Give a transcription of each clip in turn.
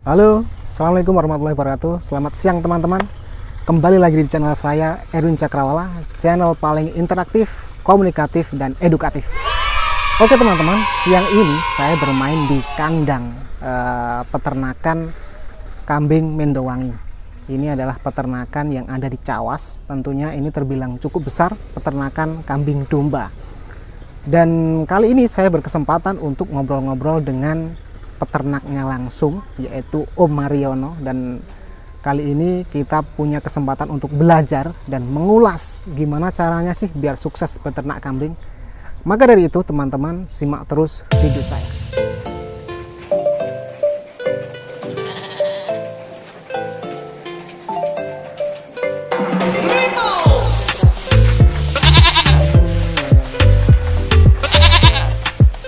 Halo, Assalamualaikum warahmatullahi wabarakatuh. Selamat siang teman-teman. Kembali lagi di channel saya, Erwin Cakrawala, channel paling interaktif, komunikatif, dan edukatif. Oke teman-teman, siang ini saya bermain di kandang peternakan kambing Mendowangi. Ini adalah peternakan yang ada di Cawas. Tentunya ini terbilang cukup besar, peternakan kambing domba. Dan kali ini saya berkesempatan untuk ngobrol-ngobrol dengan peternaknya langsung, yaitu Om Mariono, dan kali ini kita punya kesempatan untuk belajar dan mengulas gimana caranya sih biar sukses beternak kambing. Maka dari itu teman-teman, simak terus video saya.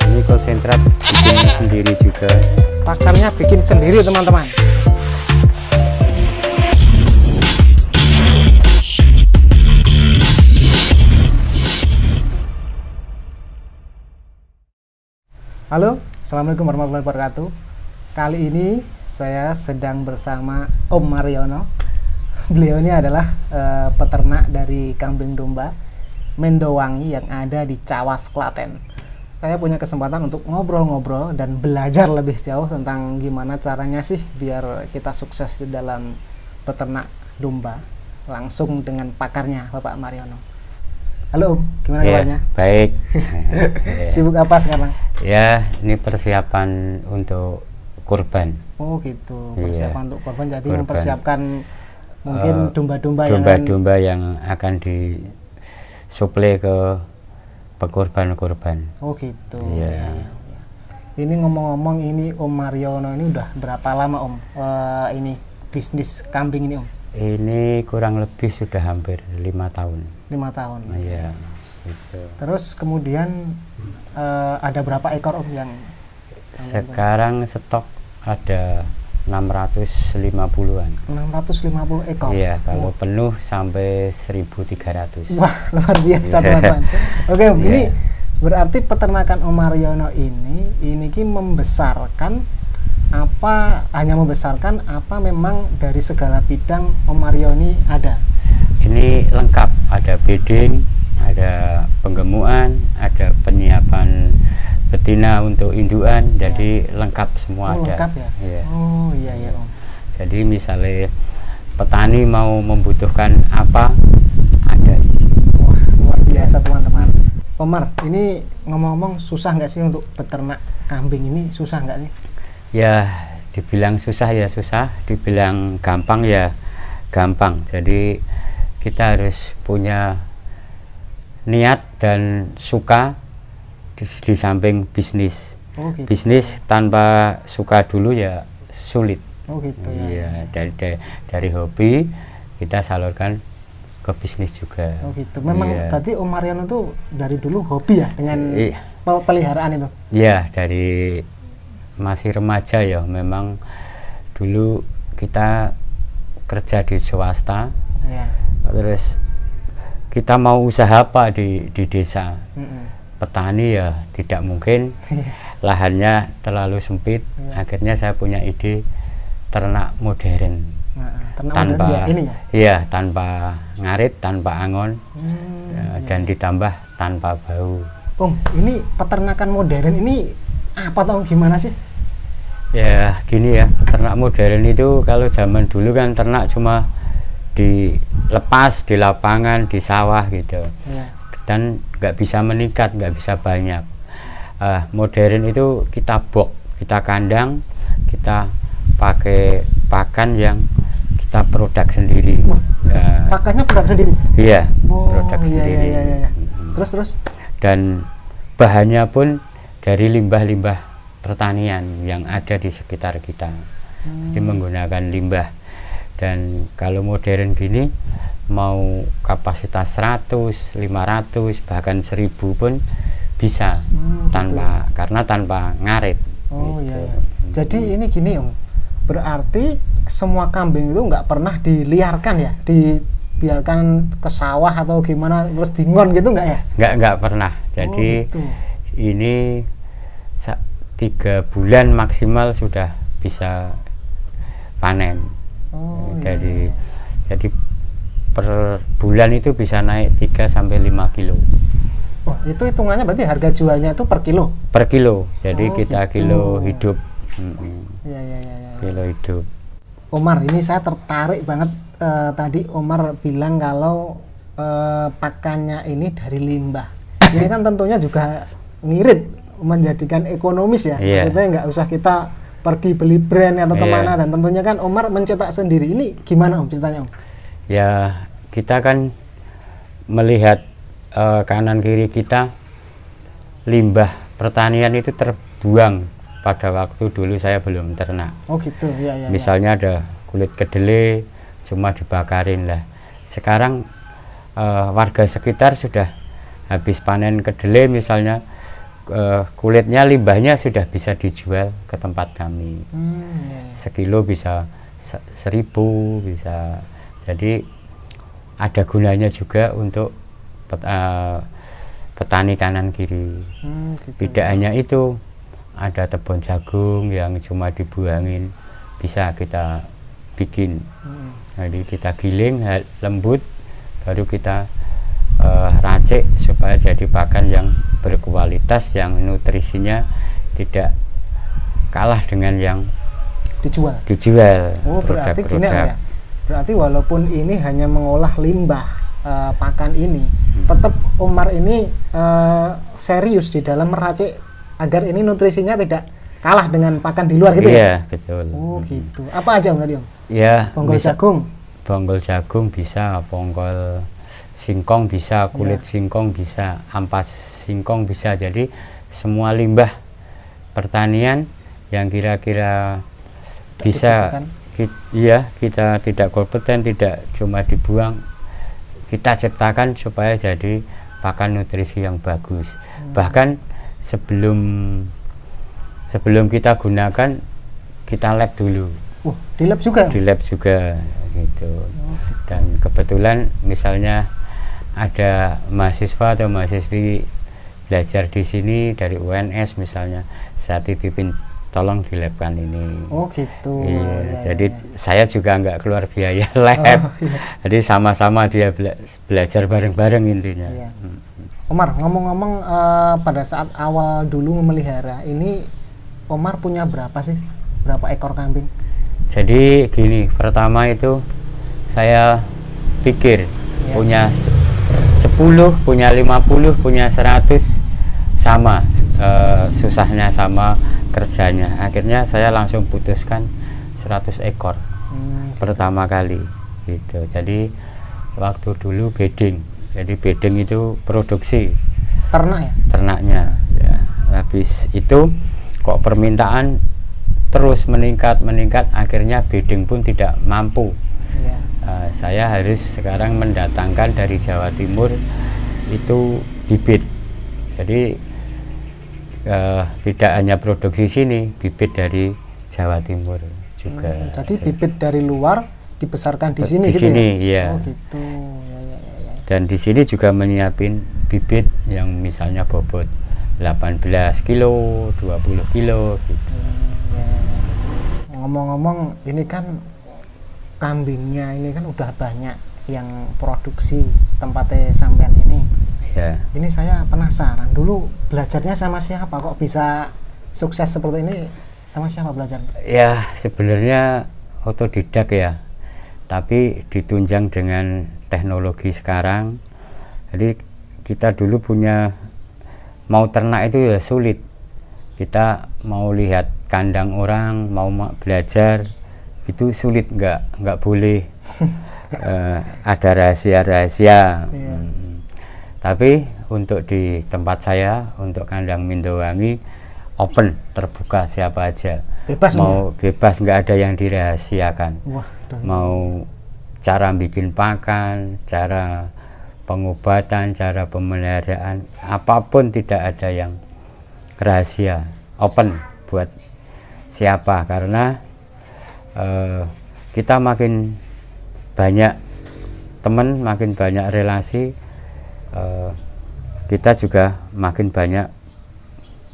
Ini konsentrat bikin sendiri juga. Pakarnya bikin sendiri teman-teman. Halo, Assalamualaikum warahmatullahi wabarakatuh. Kali ini saya sedang bersama Om Mariono. Beliau ini adalah peternak dari kambing domba Mendowangi yang ada di Cawas, Klaten. Saya punya kesempatan untuk ngobrol-ngobrol dan belajar lebih jauh tentang gimana caranya sih biar kita sukses di dalam peternak domba, langsung dengan pakarnya Bapak Mariono. Halo Om, gimana kabarnya? Baik. Sibuk apa sekarang? Ya, ini persiapan untuk kurban. Oh gitu, persiapan untuk kurban. Jadi Kurban. mempersiapkan mungkin domba-domba Domba-domba yang akan disuplai ke pekurban-kurban. Oh gitu. Iya. Ya, ya. Ini ngomong-ngomong, ini Om Mariono ini udah berapa lama Om ini bisnis kambing ini Om? Ini kurang lebih sudah hampir 5 tahun. 5 tahun. Iya. Gitu. Terus kemudian ada berapa ekor Om yang Sekarang stok ada 650-an. 650 ekor? Iya, kalau Oh. penuh sampai 1.300. Wah, luar biasa teman-teman. Oke Om, Iya. ini berarti peternakan Om Mariono ini ki membesarkan apa, hanya membesarkan apa memang dari segala bidang Om Mariono ada? Ini lengkap, ada bedding, ada penggemukan, ada penyiapan betina untuk induan, jadi lengkap semua Oh, ada. lengkap ya? Iya. Oh iya ya Om. Jadi misalnya petani mau membutuhkan apa, ada di sini. Wah, luar biasa teman-teman. Omar, ini ngomong-ngomong susah nggak sih untuk beternak kambing ini, susah nggak sih? Ya, dibilang susah ya susah, dibilang gampang ya gampang. Jadi kita harus punya niat dan suka di samping bisnis. Oh gitu. Bisnis tanpa suka dulu ya sulit. Oh gitu ya. Iya, dari hobi kita salurkan ke bisnis juga. Oh gitu. Memang Iya. berarti Om Mariono tuh dari dulu hobi ya dengan Iya. peliharaan itu. Iya, dari masih remaja ya, memang dulu kita kerja di swasta, Ya. terus kita mau usaha apa di desa. Mm-mm. Petani ya tidak mungkin, lahannya terlalu sempit. Iya. Akhirnya saya punya ide ternak modern. Nah, ternak Tanpa modern ya, ini ya. iya, tanpa ngarit, tanpa angon, Hmm, dan ditambah tanpa bau. Om, ini peternakan modern ini apa tau gimana sih? Ya gini ya, ternak modern itu kalau zaman dulu kan ternak cuma dilepas di lapangan, di sawah gitu, Ya. dan nggak bisa meningkat, nggak bisa banyak. Modern itu kita box, kita kandang, kita pakai pakan yang kita produk sendiri. Pakannya produk sendiri. Iya, Oh, produk iya, sendiri. iya, iya, iya. Mm-mm. Terus. Dan bahannya pun dari limbah-limbah pertanian yang ada di sekitar kita. Jadi menggunakan limbah. Dan kalau modern gini mau kapasitas 100, 500, bahkan 1000 pun bisa tanpa, karena tanpa ngarit. Oh gitu. iya, iya. Jadi ini gini Om, berarti semua kambing itu nggak pernah diliarkan ya, dibiarkan ke sawah atau gimana terus dingon gitu nggak ya? Nggak pernah. Jadi gitu. ini 3 bulan maksimal sudah bisa panen. Oh, Jadi per bulan itu bisa naik 3 sampai 5 kilo. Oh, itu hitungannya berarti harga jualnya itu per kilo? Per kilo. Jadi Oh, kita gitu. kilo hidup. Iya. Kilo hidup. Omar, ini saya tertarik banget tadi Omar bilang kalau pakannya ini dari limbah. Ini kan tentunya juga ngirit, menjadikan ekonomis ya. Iya. Maksudnya nggak usah kita pergi beli brand atau Iya. kemana, dan tentunya kan Omar mencetak sendiri. Ini gimana Om ceritanya Om? Ya, kita kan melihat kanan kiri kita, limbah pertanian itu terbuang pada waktu dulu saya belum ternak. Oh gitu, ya. Misalnya ada kulit kedelai cuma dibakarin lah. Sekarang warga sekitar sudah habis panen kedelai misalnya, kulitnya, limbahnya sudah bisa dijual ke tempat kami. Sekilo bisa 1.000 bisa. Jadi ada gunanya juga untuk petani kanan kiri. Gitu. Tidak hanya itu, ada tebon jagung yang cuma dibuangin, bisa kita bikin. Jadi kita giling lembut, baru kita racik supaya jadi pakan yang berkualitas, yang nutrisinya tidak kalah dengan yang dijual. Oh, berarti gini ya. Berarti walaupun ini hanya mengolah limbah pakan ini, tetap Omar ini serius di dalam meracik agar ini nutrisinya tidak kalah dengan pakan di luar gitu ya? Iya, betul. Oh, gitu. Apa aja Om tadi Om? Ya, Bonggol jagung. Bonggol jagung bisa, bonggol singkong bisa, kulit singkong bisa, ampas singkong bisa. Jadi semua limbah pertanian yang kira-kira bisa kita tidak kompeten, tidak cuma dibuang, kita ciptakan supaya jadi pakan nutrisi yang bagus. Bahkan sebelum kita gunakan, kita lab dulu. Di lab juga? Di lab juga gitu. Dan kebetulan misalnya ada mahasiswa atau mahasiswi belajar di sini dari UNS misalnya, saya titipin, tolong di labkan ini. Oh gitu. Iya, jadi saya juga nggak keluar biaya lab. Jadi sama-sama dia belajar bareng-bareng intinya. Iya. Omar, ngomong-ngomong pada saat awal dulu memelihara ini, Omar punya berapa sih? Berapa ekor kambing? Jadi gini, pertama itu saya pikir punya 10, punya 50, punya 100 sama, susahnya sama, kerjanya. Akhirnya saya langsung putuskan 100 ekor pertama kali gitu. Jadi waktu dulu bedding. Jadi bedding itu produksi ternak ya? Ternaknya. Ya. Habis itu kok permintaan terus meningkat, akhirnya bedding pun tidak mampu. Saya harus sekarang mendatangkan dari Jawa Timur itu bibit. Jadi tidak hanya produksi sini, bibit dari Jawa Timur juga. Jadi bibit dari luar dibesarkan di sini gitu sini, ya? Ya. Oh gitu. Ya. Dan di sini juga menyiapin bibit yang misalnya bobot 18 kilo, 20 kilo gitu. Ngomong-ngomong, ini kan kambingnya ini kan udah banyak yang produksi tempatnya sampean ini. Ya. Ini saya penasaran, dulu belajarnya sama siapa kok bisa sukses seperti ini? Sama siapa belajarnya? Ya, sebenarnya otodidak ya, tapi ditunjang dengan teknologi sekarang. Jadi kita dulu mau ternak itu ya sulit. Kita mau lihat kandang orang, mau belajar itu sulit, nggak boleh. Ada rahasia-rahasia. Tapi untuk di tempat saya, untuk kandang Mindowangi, open, terbuka siapa aja. Bebas mau bebas, nggak ada yang dirahasiakan. Mau cara bikin pakan, cara pengobatan, cara pemeliharaan, apapun tidak ada yang rahasia, open buat siapa. Karena kita makin banyak teman, makin banyak relasi, kita juga makin banyak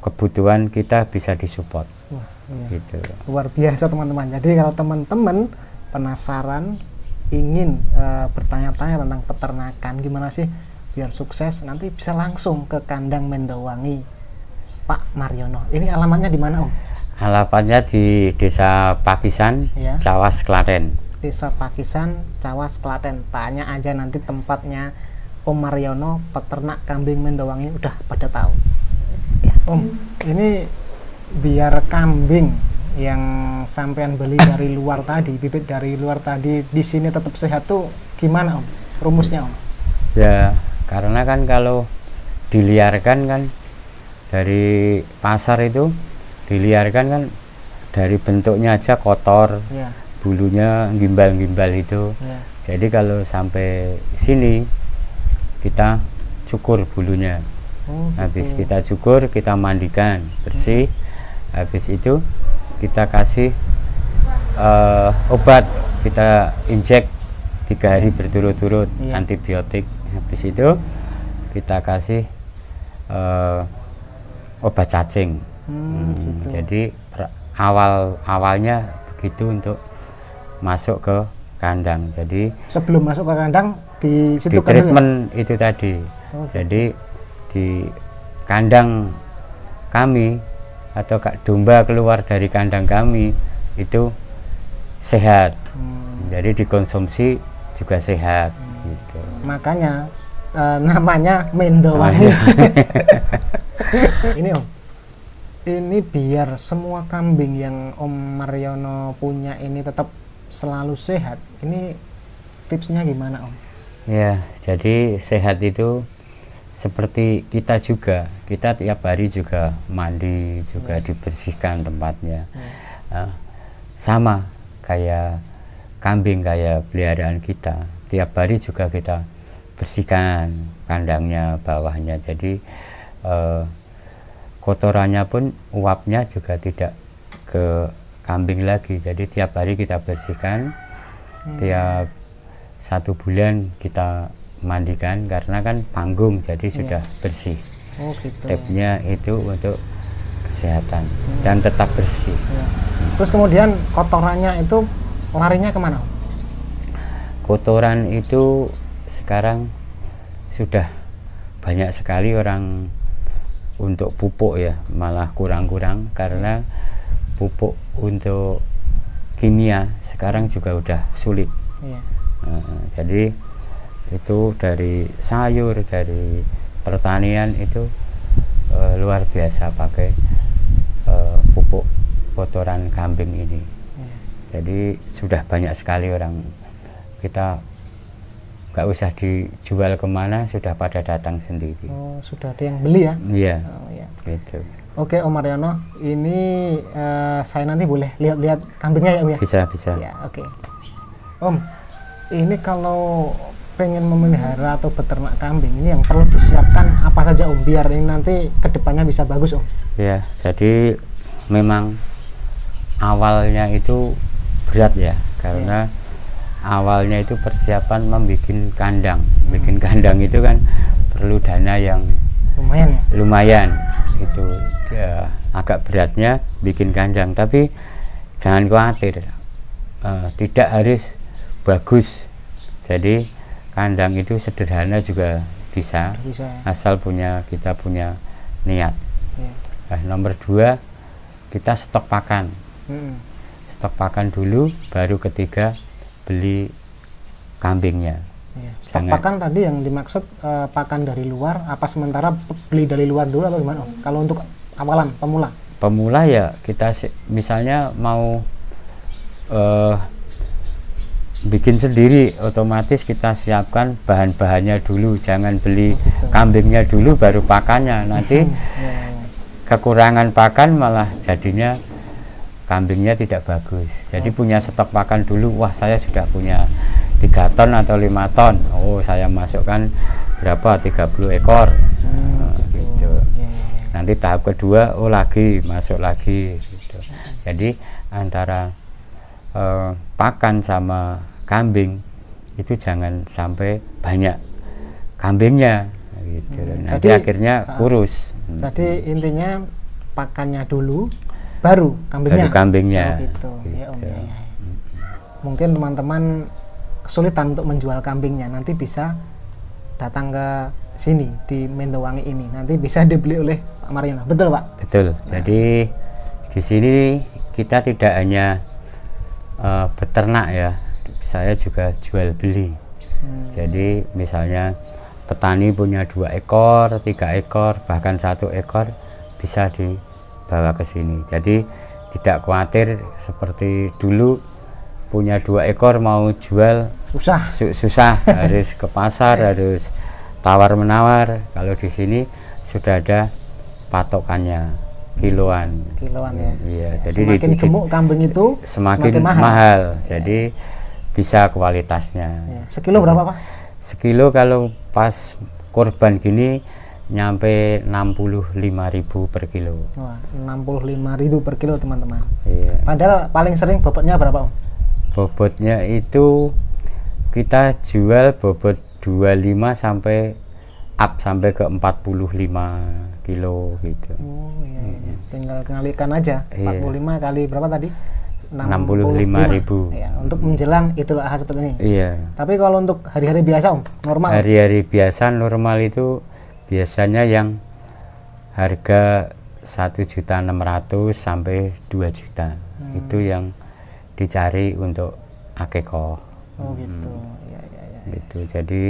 kebutuhan kita bisa disupport. Wah, iya. Gitu. Luar biasa teman-teman. Jadi kalau teman-teman penasaran ingin bertanya-tanya tentang peternakan gimana sih biar sukses, nanti bisa langsung ke kandang Mendowangi Pak Mariono. Ini alamatnya di mana, Om? Alamatnya di Desa Pakisan, Ya. Cawas, Klaten. Desa Pakisan, Cawas, Klaten. Tanya aja nanti tempatnya Om Mariono, peternak kambing Mendowangi, udah pada tahu. Ya, Om, ini biar kambing yang sampean beli dari luar tadi, bibit dari luar tadi di sini tetap sehat tuh gimana, Om? Rumusnya, Om? Ya, karena kan kalau diliarkan kan dari pasar itu diliarkan kan dari bentuknya aja kotor, Ya, bulunya gimbal-gimbal itu. ya. Jadi kalau sampai sini kita cukur bulunya. Oh, Habis gitu. kita cukur, kita mandikan bersih. Habis itu kita kasih obat, kita injek 3 hari berturut-turut, Iya. antibiotik. Habis itu kita kasih obat cacing. Gitu. Jadi awalnya begitu untuk masuk ke kandang. Jadi Sebelum masuk ke kandang di situ di kan dulu ya? treatment itu tadi. Oh, gitu. Jadi di kandang kami atau domba keluar dari kandang kami itu sehat. Jadi dikonsumsi juga sehat. Gitu. Makanya namanya Mendowangi. Ini, Om, ini biar semua kambing yang Om Mariono punya ini tetap selalu sehat. Ini tipsnya gimana, Om? Ya, jadi sehat itu seperti kita juga. Kita tiap hari juga mandi, juga dibersihkan tempatnya. Sama kayak kambing, kayak peliharaan kita. Tiap hari juga kita bersihkan kandangnya, bawahnya. Jadi kotorannya pun, uapnya juga tidak ke kambing lagi. Jadi tiap hari kita bersihkan. Tiap 1 bulan kita mandikan, karena kan panggung, jadi sudah bersih. Oh, gitu. Tapnya itu untuk kesehatan dan tetap bersih. Ya. Terus kemudian kotorannya itu larinya kemana, Om? Kotoran itu sekarang sudah banyak sekali orang untuk pupuk ya, malah kurang-kurang, karena pupuk untuk kimia sekarang juga udah sulit. Iya. Jadi itu dari sayur, dari pertanian itu luar biasa pakai pupuk kotoran kambing ini. Jadi sudah banyak sekali orang, kita nggak usah dijual kemana, sudah pada datang sendiri. Oh, sudah ada yang beli ya? Iya, Oh, ya. gitu. Oke, Om Mariono, ini saya nanti boleh lihat-lihat kambingnya ya, Om ya? Bisa. Ya, oke. Om, ini kalau pengen memelihara atau beternak kambing, ini yang perlu disiapkan apa saja, Om, biar ini nanti kedepannya bisa bagus, Om? Ya, jadi memang awalnya itu berat ya, karena awalnya itu persiapan membuat kandang. Bikin kandang itu kan perlu dana yang Lumayan ya? lumayan. Itu agak beratnya bikin kandang, tapi jangan khawatir, tidak harus bagus. Jadi kandang itu sederhana juga bisa, Bisa. asal kita punya niat. Ya. Nah, nomor 2, kita stok pakan. Stok pakan dulu, baru ketiga beli kambingnya. Ya. Stok pakan tadi yang dimaksud pakan dari luar, apa sementara beli dari luar dulu atau gimana, Om? Kalau untuk awalan, pemula? Pemula ya kita misalnya mau bikin sendiri, otomatis kita siapkan bahan-bahannya dulu, jangan beli kambingnya dulu baru pakannya, nanti kekurangan pakan malah jadinya kambingnya tidak bagus. Jadi punya stok pakan dulu, wah saya sudah punya 3 ton atau 5 ton, oh saya masukkan berapa, 30 ekor. Gitu. Nanti tahap kedua, oh lagi masuk lagi gitu. Jadi antara pakan sama kambing itu jangan sampai banyak kambingnya gitu. Nanti Jadi, akhirnya kurus. Jadi intinya pakannya dulu, baru kambingnya. Baru kambingnya. Oh, gitu. Ya, Om. Ya. Mungkin teman-teman kesulitan untuk menjual kambingnya, nanti bisa datang ke sini di Mendowangi ini. Nanti bisa dibeli oleh Pak Mariono. Betul, Pak? Betul. Jadi di sini kita tidak hanya beternak ya, saya juga jual beli. Jadi misalnya petani punya 2 ekor, 3 ekor, bahkan 1 ekor bisa dibawa ke sini. Jadi tidak khawatir seperti dulu punya 2 ekor mau jual susah harus ke pasar, harus tawar menawar. Kalau di sini sudah ada patokannya. Kiloan ya. Iya, jadi semakin gemuk kambing itu semakin mahal. Jadi bisa kualitasnya. Ya. Sekilo berapa, Pak? Sekilo kalau pas korban gini nyampe 65.000 per kilo. Wah, 65.000 per kilo, teman-teman. Iya. Padahal paling sering bobotnya berapa, Om? Bobotnya itu kita jual bobot 25 sampai up sampai ke 45 kilo gitu. Oh iya. Tinggal kalikan aja. 45 kali berapa tadi? 65.000. Ya, untuk menjelang Idul Adha seperti ini. Iya. Tapi kalau untuk hari-hari biasa, Om, normal? Hari-hari biasa normal itu biasanya yang harga 1.600.000 sampai 2 juta. Itu yang dicari untuk akikoh. Oh gitu. Ya. Gitu. Jadi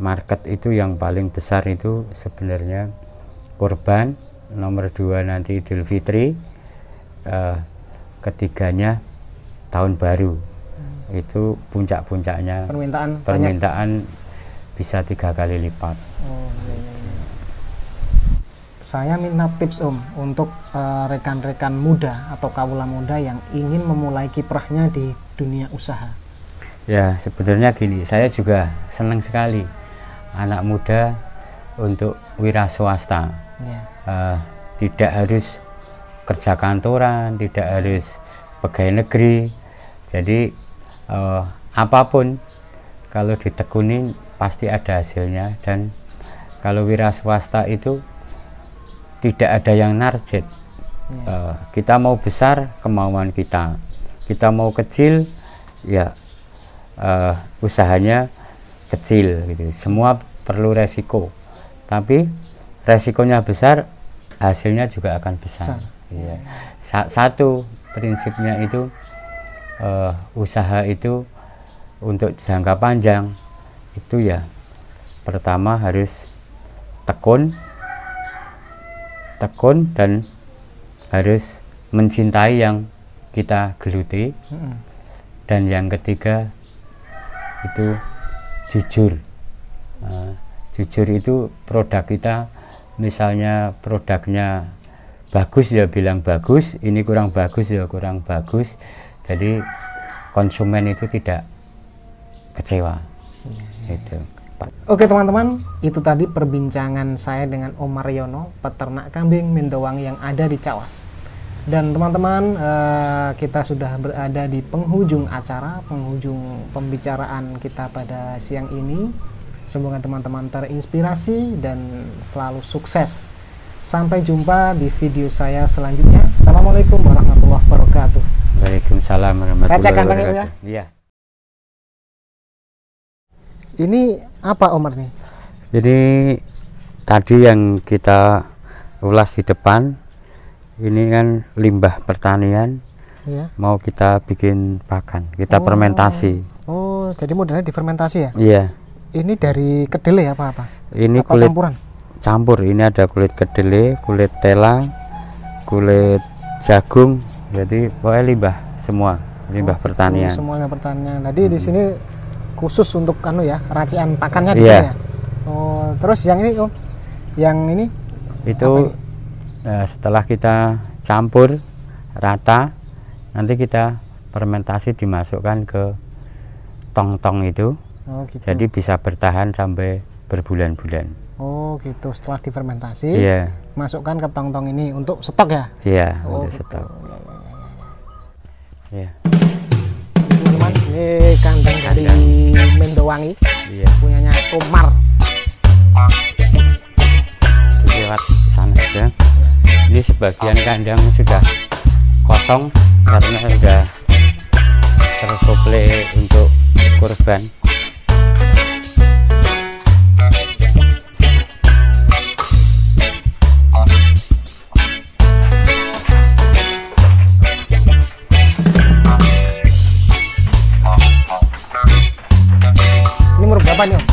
market itu yang paling besar itu sebenarnya kurban, nomor 2 nanti Idul Fitri, ketiganya tahun baru. Itu puncak-puncaknya permintaan bisa 3 kali lipat. Oh, iya. Saya minta tips, Om, untuk rekan-rekan muda atau kawula muda yang ingin memulai kiprahnya di dunia usaha. Ya, sebenarnya gini, saya juga senang sekali anak muda untuk wira swasta. Ya. Tidak harus kerja kantoran, tidak harus pegawai negeri. Jadi apapun kalau ditekuni pasti ada hasilnya. Dan kalau wira swasta itu tidak ada yang narjet. Kita mau besar kemauan kita mau kecil ya usahanya kecil gitu. Semua perlu resiko, tapi resikonya besar, hasilnya juga akan besar. Iya. Satu prinsipnya itu usaha itu untuk jangka panjang itu ya pertama harus tekun dan harus mencintai yang kita geluti. Dan yang ketiga itu jujur. Jujur itu produk kita, misalnya produknya bagus ya bilang bagus, ini kurang bagus ya kurang bagus. Jadi konsumen itu tidak kecewa. Gitu. Oke teman-teman, itu tadi perbincangan saya dengan Om Mariono, peternak kambing Mendowangi yang ada di Cawas. Dan teman-teman, kita sudah berada di penghujung acara, penghujung pembicaraan kita pada siang ini. Semoga teman-teman terinspirasi dan selalu sukses. Sampai jumpa di video saya selanjutnya. Assalamualaikum warahmatullahi wabarakatuh. Waalaikumsalam warahmatullahi Saya cek kandangnya wabarakatuh. ya. Iya. Ini apa, Omar nih? Jadi tadi yang kita ulas di depan ini kan limbah pertanian. Ya. Mau kita bikin pakan, kita fermentasi. Oh, jadi modelnya difermentasi ya? Iya. Ini dari kedelai apa-apa? Ini apa kulit campuran? Campur. Ini ada kulit kedelai, kulit telang, kulit jagung. Jadi pokoknya limbah semua, limbah pertanian. Semuanya pertanian. Jadi di sini khusus untuk racian pakannya di Iya. sini ya. Oh, terus yang ini, Om? Yang ini Itu setelah kita campur rata, nanti kita fermentasi dimasukkan ke tong-tong itu. Oh, gitu. Jadi bisa bertahan sampai berbulan-bulan. Oh, gitu. Setelah difermentasi, Iya. masukkan ke tong-tong ini untuk stok ya? Iya, Oh, untuk gitu. stok. Iya. Teman-teman, ini kandang dari Mendowangi, Iya. punyanya Omar. Lewat sana aja. Ini sebagian kandang sudah kosong karena sudah tersuplai untuk kurban. Ini umur berapa nih Om?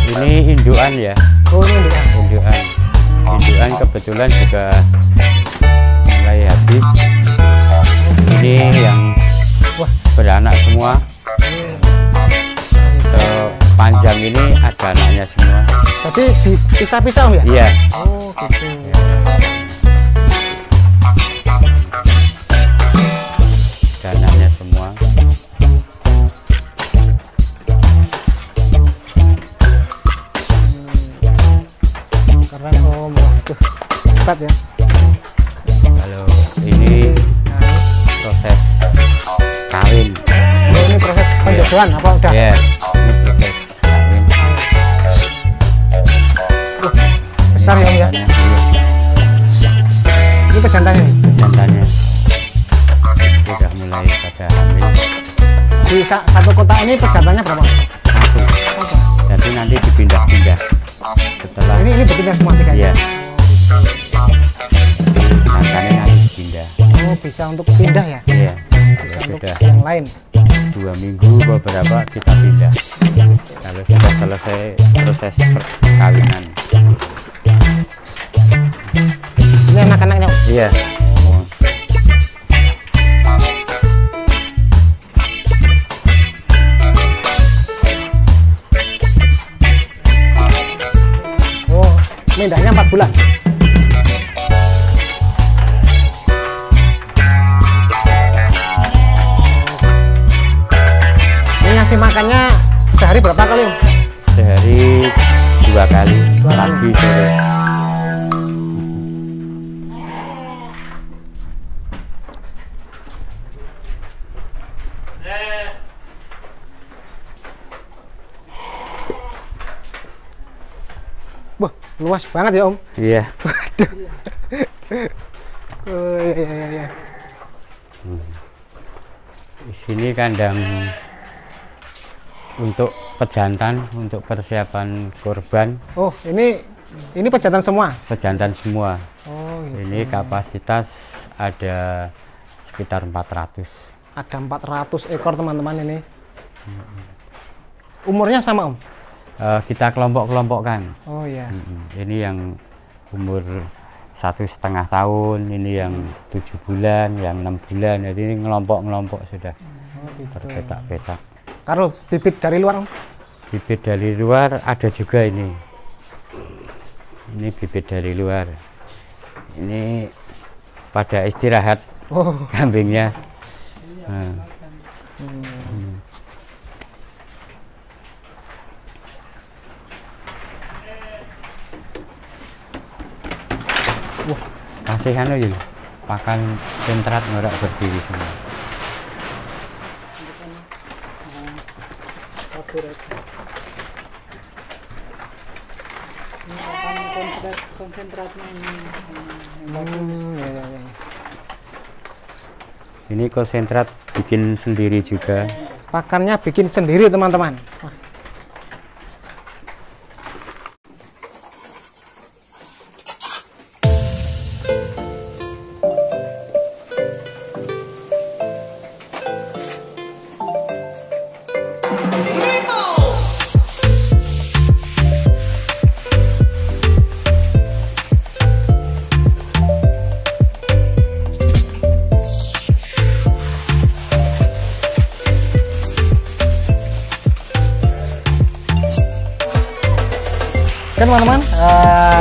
Ini indukan ya. Oh ini indukan. Indukan kebetulan juga mulai habis. Ini yang Wah, beranak semua. Sepanjang ini ada anaknya semua. jadi dipisah-pisah Om ya? Iya. Oh gitu. Ada anaknya semua. Keren Om. Waduh, hebat ya. Kalau ini proses kawin. Oh, ini proses penjodohan apa udah? Ya, ini proses kawin. Besar ya Om ya? Jantannya, Ini pejantannya nih. jantannya sudah mulai pada hamil. Di satu kota ini pejantannya berapa? Satu. Jadi nanti dipindah-pindah setelah. Ini berpindah semua tiga. Iya. Jantannya nanti dipindah. Oh bisa untuk pindah ya? Iya. Bisa Kalau untuk sudah yang lain. 2 minggu beberapa kita pindah. Kalau sudah selesai proses perkawinan. Ini anak-anaknya Om. Iya. Semua. Oh, mindahnya 4 bulan. Ini ngasih makannya sehari berapa kali Om? Sehari 2 kali, Dua kali. pagi sore. Wah, luas banget ya Om. Iya. Oh, iya. Di sini kandang untuk pejantan, untuk persiapan kurban, Oh, ini pejantan semua. pejantan semua. Oh, gitu. Ini kapasitas ada sekitar 400. Ada 400 ekor teman-teman ini. Umurnya sama Om? Kita kelompok-kelompokkan. Oh iya. Ini yang umur 1,5 tahun, ini yang 7 bulan, yang 6 bulan. Jadi ini ngelompok-ngelompok sudah Oh gitu. berpetak-petak. Kalau bibit dari luar Om? Bibit dari luar ada juga ini. Ini bibit dari luar. Ini pada istirahat Oh, kambingnya. Nah, kasih anu ya, pakan sentrat ngorak berdiri semua. Konsentratnya ini. iya. Ini konsentrat bikin sendiri juga. Pakannya bikin sendiri teman-teman. Wah. Oke teman-teman,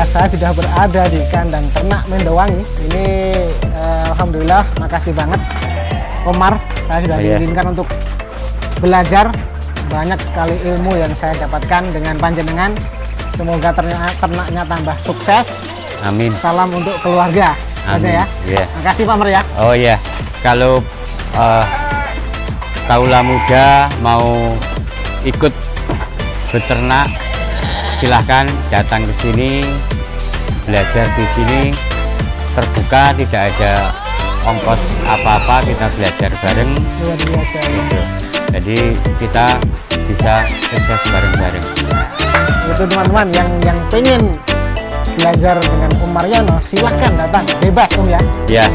saya sudah berada di kandang ternak Mendowangi. Ini alhamdulillah, makasih banget Komar, saya sudah diizinkan untuk belajar. Banyak sekali ilmu yang saya dapatkan dengan panjenengan. Semoga ternaknya tambah sukses. Amin. Salam untuk keluarga aja ya. Iya. Makasih Pak Mer ya. Oh iya, kalau kaula muda mau ikut beternak, silahkan datang ke sini, belajar di sini. terbuka, tidak ada ongkos apa-apa, kita belajar bareng. Luar biasa. Gitu. Jadi kita bisa sukses bareng-bareng. Itu teman-teman yang pengen belajar dengan Om Mariono, silahkan datang, bebas Om ya. Ya.